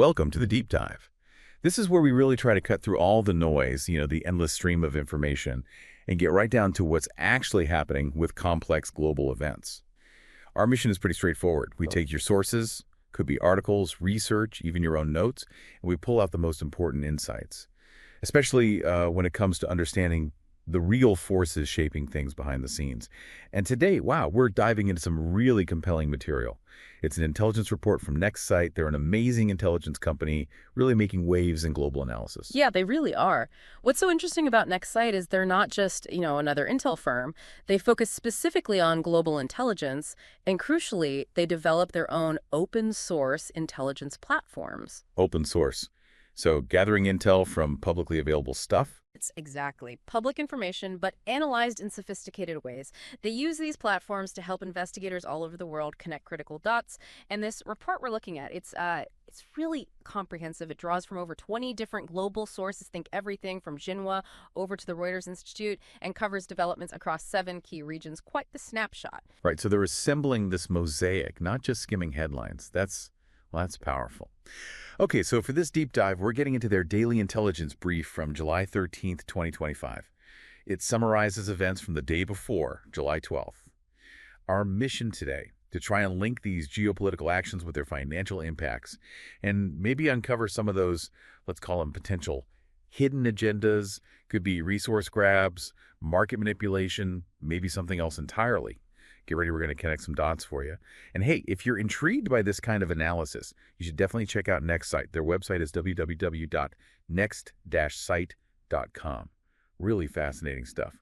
Welcome to the Deep Dive. This is where we really try to cut through all the noise, the endless stream of information, and get right down to what's actually happening with complex global events. Our mission is pretty straightforward. We take your sources, could be articles, research, even your own notes, and we pull out the most important insights, especially when it comes to understanding the real forces shaping things behind the scenes. And today, wow, we're diving into some really compelling material. It's an intelligence report from NextSight. They're an amazing intelligence company, really making waves in global analysis. Yeah, they really are. What's so interesting about NextSight is they're not just, another intel firm. They focus specifically on global intelligence, and crucially, they develop their own open source intelligence platforms. Open source. So gathering intel from publicly available stuff. It's exactly public information, but analyzed in sophisticated ways. They use these platforms to help investigators all over the world connect critical dots. And this report we're looking at, it's really comprehensive. It draws from over 20 different global sources, think everything from Xinhua over to the Reuters Institute, and covers developments across 7 key regions. Quite the snapshot. Right, so they're assembling this mosaic, not just skimming headlines. That's powerful. Okay, so for this deep dive, we're getting into their daily intelligence brief from July 13th, 2025. It summarizes events from the day before, July 12th. Our mission today, to try and link these geopolitical actions with their financial impacts and maybe uncover some of those, let's call them potential hidden agendas, could be resource grabs, market manipulation, maybe something else entirely. Get ready, we're going to connect some dots for you. And hey, if you're intrigued by this kind of analysis, you should definitely check out NextSight. Their website is www.next-sight.com. Really fascinating stuff.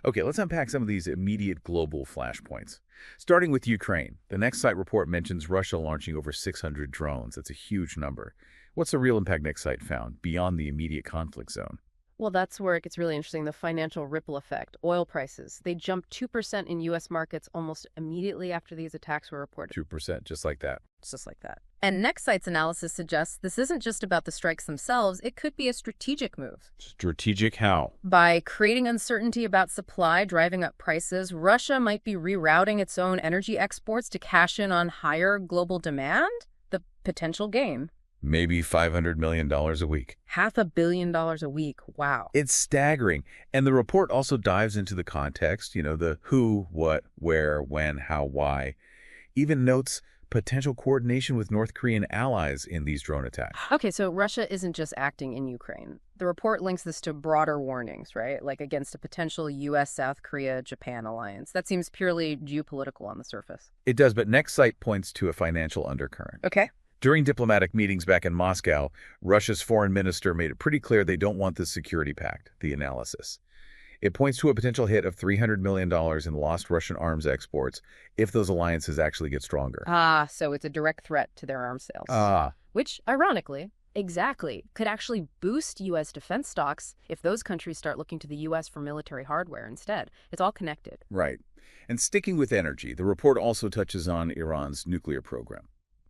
Okay, let's unpack some of these immediate global flashpoints. Starting with Ukraine, the NextSight report mentions Russia launching over 600 drones. That's a huge number. What's the real impact NextSight found beyond the immediate conflict zone? Well, that's where it gets really interesting, the financial ripple effect. Oil prices, they jumped 2% in U.S. markets almost immediately after these attacks were reported. 2%, just like that. Just like that. And NextSight's analysis suggests this isn't just about the strikes themselves. It could be a strategic move. Strategic how? By creating uncertainty about supply, driving up prices, Russia might be rerouting its own energy exports to cash in on higher global demand. The potential gain. Maybe $500 million a week. $500 million a week. Wow. It's staggering. And the report also dives into the context, the who, what, where, when, how, why. Even notes potential coordination with North Korean allies in these drone attacks. Okay, so Russia isn't just acting in Ukraine. The report links this to broader warnings, right? Like against a potential U.S., South Korea, Japan alliance. That seems purely geopolitical on the surface. It does, but NextSight points to a financial undercurrent. Okay. During diplomatic meetings back in Moscow, Russia's foreign minister made it pretty clear they don't want this security pact, the analysis. It points to a potential hit of $300 million in lost Russian arms exports if those alliances actually get stronger. So it's a direct threat to their arms sales. Which, ironically, could actually boost U.S. defense stocks if those countries start looking to the U.S. for military hardware instead. It's all connected. Right. And sticking with energy, the report also touches on Iran's nuclear program.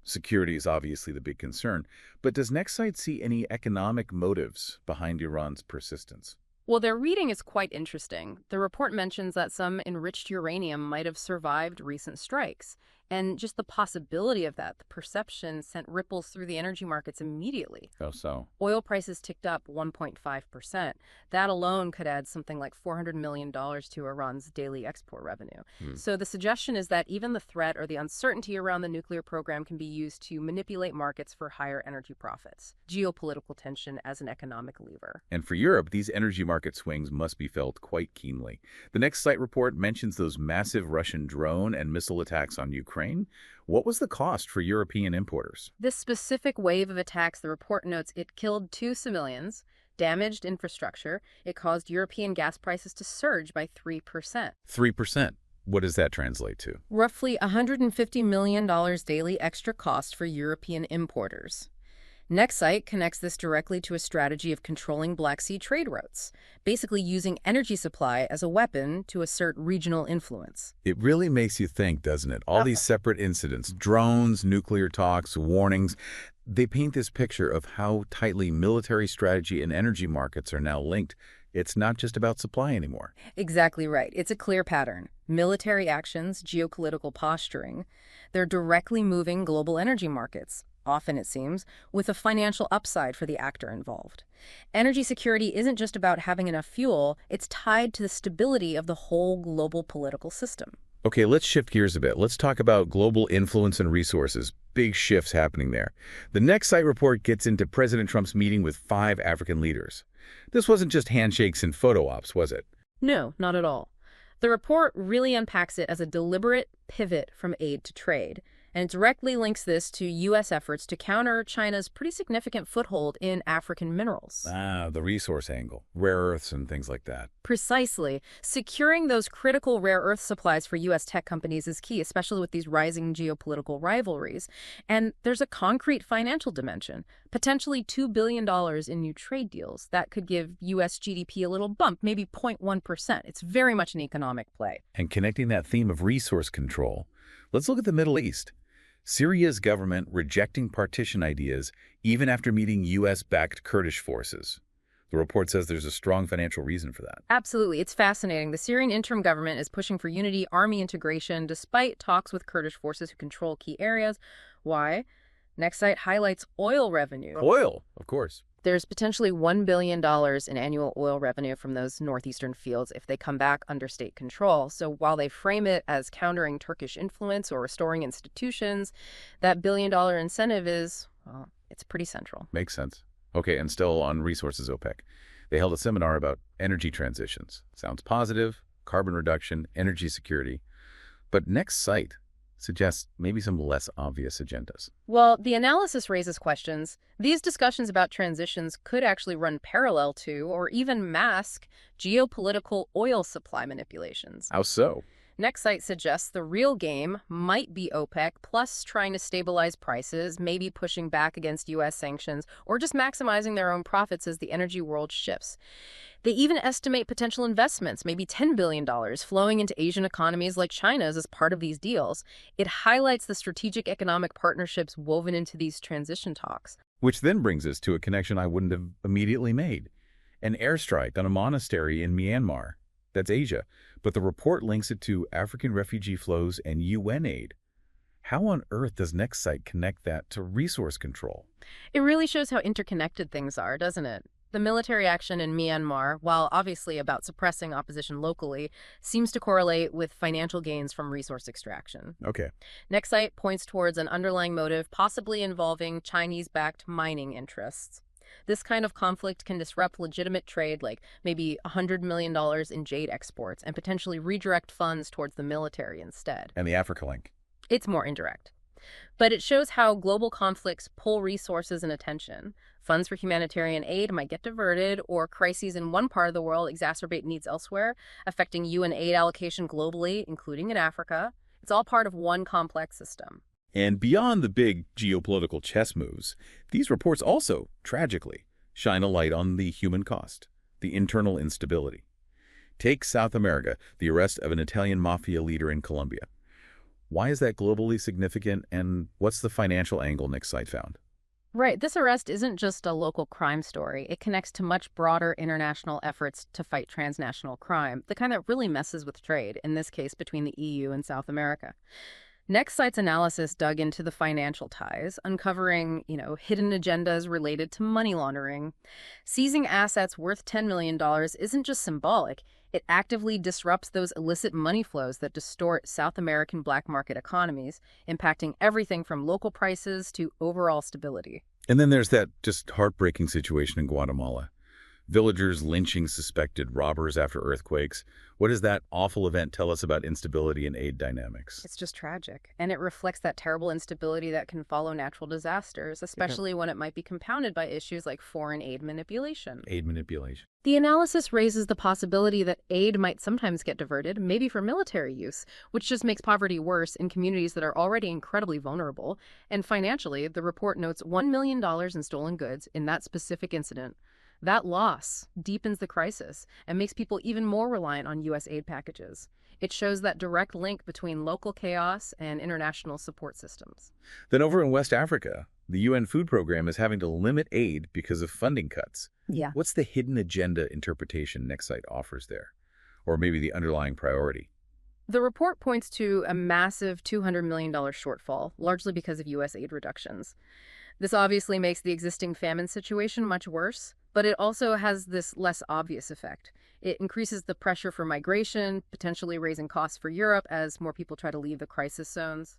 Security is obviously the big concern, but does NextSight see any economic motives behind Iran's persistence? Well, their reading is quite interesting. The report mentions that some enriched uranium might have survived recent strikes. And just the possibility of that, the perception, sent ripples through the energy markets immediately. Oh, so? Oil prices ticked up 1.5%. That alone could add something like $400 million to Iran's daily export revenue. So the suggestion is that even the threat or the uncertainty around the nuclear program can be used to manipulate markets for higher energy profits. Geopolitical tension as an economic lever. And for Europe, these energy market swings must be felt quite keenly. The NextSight report mentions those massive Russian drone and missile attacks on Ukraine. What was the cost for European importers? This specific wave of attacks, the report notes, it killed 2 civilians, damaged infrastructure. It caused European gas prices to surge by 3%. 3%? What does that translate to? Roughly $150 million daily extra cost for European importers. NextSight connects this directly to a strategy of controlling Black Sea trade routes, basically using energy supply as a weapon to assert regional influence. It really makes you think, doesn't it? All these separate incidents, drones, nuclear talks, warnings, they paint this picture of how tightly military strategy and energy markets are now linked. It's not just about supply anymore. Exactly right. It's a clear pattern. Military actions, geopolitical posturing, they're directly moving global energy markets. often it seems, with a financial upside for the actor involved. Energy security isn't just about having enough fuel, it's tied to the stability of the whole global political system. Okay, let's shift gears a bit. Let's talk about global influence and resources. Big shifts happening there. The next site report gets into President Trump's meeting with 5 African leaders. This wasn't just handshakes and photo ops, was it? No, not at all. The report really unpacks it as a deliberate pivot from aid to trade, and it directly links this to U.S. efforts to counter China's pretty significant foothold in African minerals. Ah, the resource angle. Rare earths and things like that. Precisely. Securing those critical rare earth supplies for U.S. tech companies is key, especially with these rising geopolitical rivalries. And there's a concrete financial dimension, potentially $2 billion in new trade deals. That could give U.S. GDP a little bump, maybe 0.1%. It's very much an economic play. And connecting that theme of resource control, let's look at the Middle East. Syria's government rejecting partition ideas even after meeting U.S.-backed Kurdish forces. The report says there's a strong financial reason for that. Absolutely. It's fascinating. The Syrian interim government is pushing for unity, army integration, despite talks with Kurdish forces who control key areas. Why? Next site highlights oil revenue. Oil, of course. There's potentially $1 billion in annual oil revenue from those northeastern fields if they come back under state control. So while they frame it as countering Turkish influence or restoring institutions, that billion-dollar incentive is, well, it's pretty central. Makes sense. Okay, and still on resources, OPEC. They held a seminar about energy transitions. Sounds positive, carbon reduction, energy security. But next site suggests maybe some less obvious agendas. Well, the analysis raises questions. These discussions about transitions could actually run parallel to or even mask geopolitical oil supply manipulations. How so? Next site suggests the real game might be OPEC plus trying to stabilize prices, maybe pushing back against U.S. sanctions, or just maximizing their own profits as the energy world shifts. They even estimate potential investments, maybe $10 billion, flowing into Asian economies like China's as part of these deals. It highlights the strategic economic partnerships woven into these transition talks. Which then brings us to a connection I wouldn't have immediately made. An airstrike on a monastery in Myanmar. That's Asia. But the report links it to African refugee flows and UN aid. How on earth does next site connect that to resource control? It really shows how interconnected things are, doesn't it? The military action in Myanmar, while obviously about suppressing opposition locally, seems to correlate with financial gains from resource extraction. Okay. Next site points towards an underlying motive possibly involving Chinese-backed mining interests. This kind of conflict can disrupt legitimate trade, like maybe $100 million in jade exports, and potentially redirect funds towards the military instead. And the Africa link. It's more indirect. But it shows how global conflicts pull resources and attention. Funds for humanitarian aid might get diverted, or crises in one part of the world exacerbate needs elsewhere, affecting UN aid allocation globally, including in Africa. It's all part of one complex system. And beyond the big geopolitical chess moves, these reports also, tragically, shine a light on the human cost, the internal instability. Take South America, the arrest of an Italian mafia leader in Colombia. Why is that globally significant, and what's the financial angle next site found? Right. This arrest isn't just a local crime story. It connects to much broader international efforts to fight transnational crime, the kind that really messes with trade, in this case between the EU and South America. Next site's analysis dug into the financial ties, uncovering, hidden agendas related to money laundering. Seizing assets worth $10 million isn't just symbolic. It actively disrupts those illicit money flows that distort South American black market economies, impacting everything from local prices to overall stability. And then there's that just heartbreaking situation in Guatemala. Villagers lynching suspected robbers after earthquakes. What does that awful event tell us about instability and aid dynamics? It's just tragic, and it reflects that terrible instability that can follow natural disasters, especially when it might be compounded by issues like foreign aid manipulation. Aid manipulation. The analysis raises the possibility that aid might sometimes get diverted, maybe for military use, which just makes poverty worse in communities that are already incredibly vulnerable. And financially, the report notes $1 million in stolen goods in that specific incident. That loss deepens the crisis and makes people even more reliant on U.S. aid packages. It shows that direct link between local chaos and international support systems. Then over in West Africa, the UN Food Program is having to limit aid because of funding cuts. Yeah. What's the hidden agenda interpretation next site offers there? Or maybe the underlying priority? The report points to a massive $200 million shortfall, largely because of U.S. aid reductions. This obviously makes the existing famine situation much worse, but it also has this less obvious effect. It increases the pressure for migration, potentially raising costs for Europe as more people try to leave the crisis zones.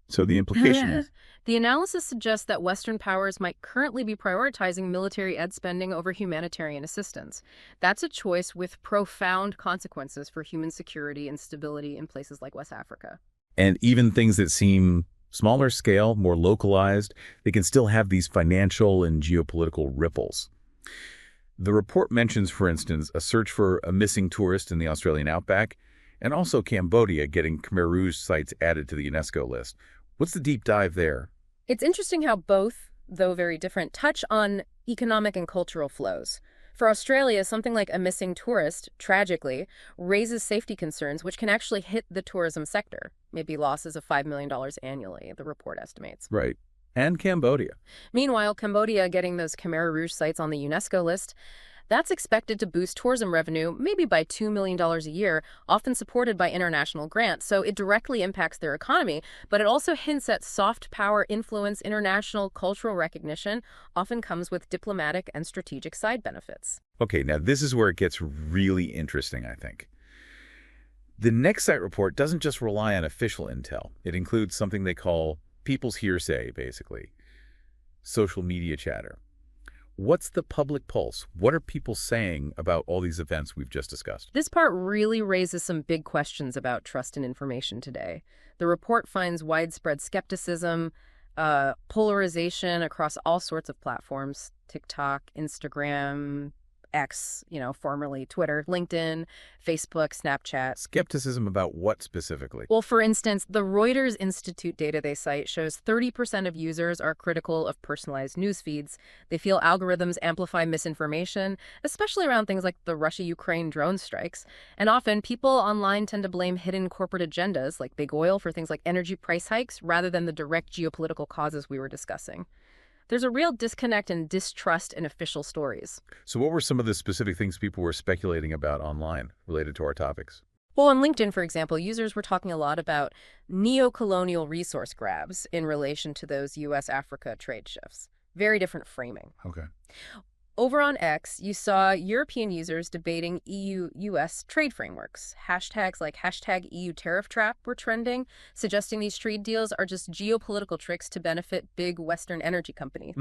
So the implications. The analysis suggests that Western powers might currently be prioritizing military ed spending over humanitarian assistance. That's a choice with profound consequences for human security and stability in places like West Africa. And even things that seem smaller scale, more localized, they can still have these financial and geopolitical ripples. The report mentions, for instance, a search for a missing tourist in the Australian outback, and also Cambodia getting Khmer Rouge sites added to the UNESCO list. What's the deep dive there? It's interesting how both, though very different, touch on economic and cultural flows. For Australia, something like a missing tourist, tragically, raises safety concerns which can actually hit the tourism sector, maybe losses of $5 million annually, the report estimates. Right. And Cambodia. Meanwhile, Cambodia getting those Khmer Rouge sites on the UNESCO list, that's expected to boost tourism revenue maybe by $2 million a year, often supported by international grants. So it directly impacts their economy, but it also hints at soft power influence. International cultural recognition often comes with diplomatic and strategic side benefits. Okay, now this is where it gets really interesting, I think. The next site report doesn't just rely on official intel. It includes something they call people's hearsay, basically. Social media chatter. What's the public pulse? What are people saying about all these events we've just discussed? This part really raises some big questions about trust in information today. The report finds widespread skepticism, polarization across all sorts of platforms, TikTok, Instagram, X, formerly Twitter, LinkedIn, Facebook, Snapchat. Skepticism about what specifically? Well, for instance, the Reuters Institute data they cite shows 30% of users are critical of personalized news feeds. They feel algorithms amplify misinformation, especially around things like the Russia-Ukraine drone strikes. And often, people online tend to blame hidden corporate agendas like big oil for things like energy price hikes rather than the direct geopolitical causes we were discussing. There's a real disconnect and distrust in official stories. So what were some of the specific things people were speculating about online related to our topics? Well, on LinkedIn, for example, users were talking a lot about neo-colonial resource grabs in relation to those U.S.-Africa trade shifts. Very different framing. Okay. Over on X, you saw European users debating EU-US trade frameworks. Hashtags like #EU tariff trap were trending, suggesting these trade deals are just geopolitical tricks to benefit big Western energy companies.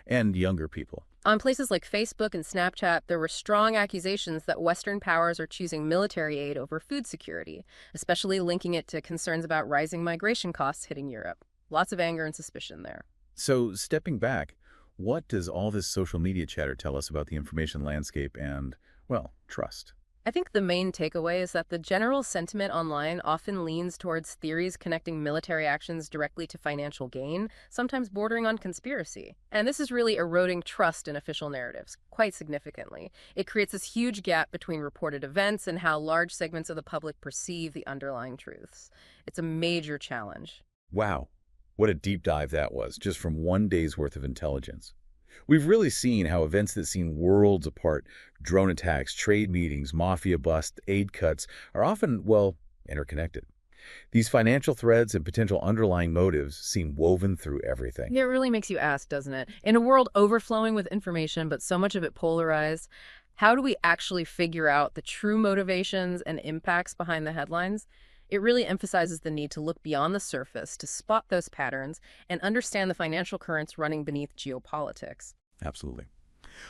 And younger people. On places like Facebook and Snapchat, there were strong accusations that Western powers are choosing military aid over food security, especially linking it to concerns about rising migration costs hitting Europe. Lots of anger and suspicion there. So stepping back, what does all this social media chatter tell us about the information landscape and, well, trust? I think the main takeaway is that the general sentiment online often leans towards theories connecting military actions directly to financial gain, sometimes bordering on conspiracy. And this is really eroding trust in official narratives, quite significantly. It creates this huge gap between reported events and how large segments of the public perceive the underlying truths. It's a major challenge. Wow. What a deep dive that was, just from one day's worth of intelligence. We've really seen how events that seem worlds apart, drone attacks, trade meetings, mafia busts, aid cuts, are often, well, interconnected. These financial threads and potential underlying motives seem woven through everything. It really makes you ask, doesn't it? In a world overflowing with information, but so much of it polarized, how do we actually figure out the true motivations and impacts behind the headlines? It really emphasizes the need to look beyond the surface to spot those patterns and understand the financial currents running beneath geopolitics. Absolutely.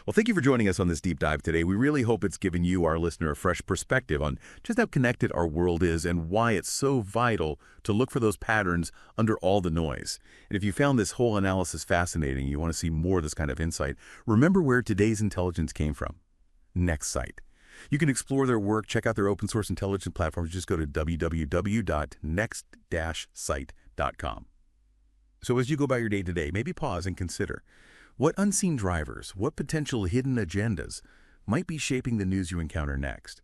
Well, thank you for joining us on this deep dive today. We really hope it's given you, our listener, a fresh perspective on just how connected our world is and why it's so vital to look for those patterns under all the noise. And if you found this whole analysis fascinating, you want to see more of this kind of insight, remember where today's intelligence came from. Next Site. You can explore their work, check out their open source intelligence platforms. Just go to www.next-site.com. So as you go about your day today, maybe pause and consider what unseen drivers, what potential hidden agendas might be shaping the news you encounter next.